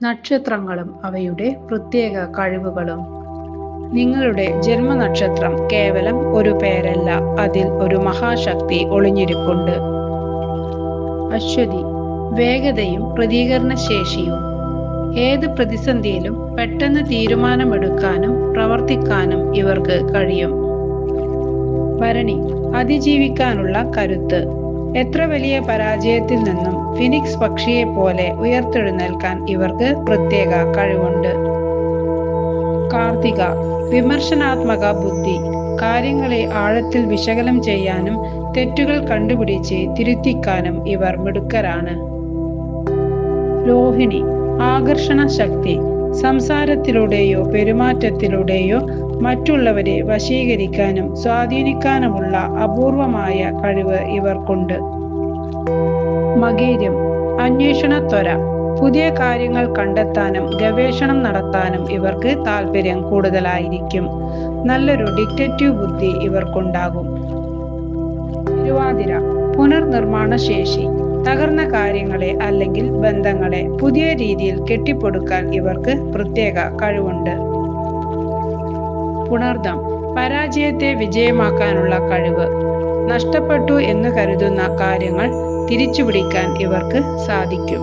നക്ഷത്രങ്ങളും അവയുടെ പ്രത്യേക കഴിവുകളും. നിങ്ങളുടെ ജന്മനക്ഷത്രം കേവലം ഒരു പേരല്ല, അതിൽ ഒരു മഹാശക്തി ഒളിഞ്ഞിരിപ്പുണ്ട്. അശ്വതി, വേഗതയും പ്രതികരണശേഷിയും. ഏത് പ്രതിസന്ധിയിലും പെട്ടെന്ന് തീരുമാനമെടുക്കാനും പ്രവർത്തിക്കാനും ഇവർക്ക് കഴിയും. ഭരണി, അതിജീവിക്കാനുള്ള കരുത്ത്. എത്ര വലിയ പരാജയത്തിൽ നിന്നും ഫിനിക്സ് പക്ഷിയെ പോലെ ഉയർത്തെഴുന്നേൽക്കാൻ ഇവർക്ക് പ്രത്യേക കഴിവുണ്ട്. കാർത്തിക, വിമർശനാത്മക ബുദ്ധി. കാര്യങ്ങളെ ആഴത്തിൽ വിശകലനം ചെയ്യാനും തെറ്റുകൾ കണ്ടുപിടിച്ച് തിരുത്തിക്കാനും ഇവർ മിടുക്കരാണ്. രോഹിണി, ആകർഷണ ശക്തി. സംസാരത്തിലൂടെയോ പെരുമാറ്റത്തിലൂടെയോ മറ്റുള്ളവരെ വശീകരിക്കാനും സ്വാധീനിക്കാനുമുള്ള അപൂർവമായ കഴിവ് ഇവർക്കുണ്ട്. മകേരം, അന്വേഷണത്വര. പുതിയ കാര്യങ്ങൾ കണ്ടെത്താനും ഗവേഷണം നടത്താനും ഇവർക്ക് താല്പര്യം കൂടുതലായിരിക്കും. നല്ലൊരു ഡിറ്റക്റ്റീവ് ബുദ്ധി ഇവർക്കുണ്ടാകും. തിരുവാതിര, പുനർനിർമ്മാണ ശേഷി. തകർന്ന കാര്യങ്ങളെ അല്ലെങ്കിൽ ബന്ധങ്ങളെ പുതിയ രീതിയിൽ കെട്ടിപ്പടുക്കാൻ ഇവർക്ക് പ്രത്യേക കഴിവുണ്ട്. പുണർദം, പരാജയത്തെ വിജയമാക്കാനുള്ള കഴിവ്. നഷ്ടപ്പെട്ടു എന്ന് കരുതുന്ന കാര്യങ്ങൾ തിരിച്ചുപിടിക്കാൻ ഇവർക്ക് സാധിക്കും.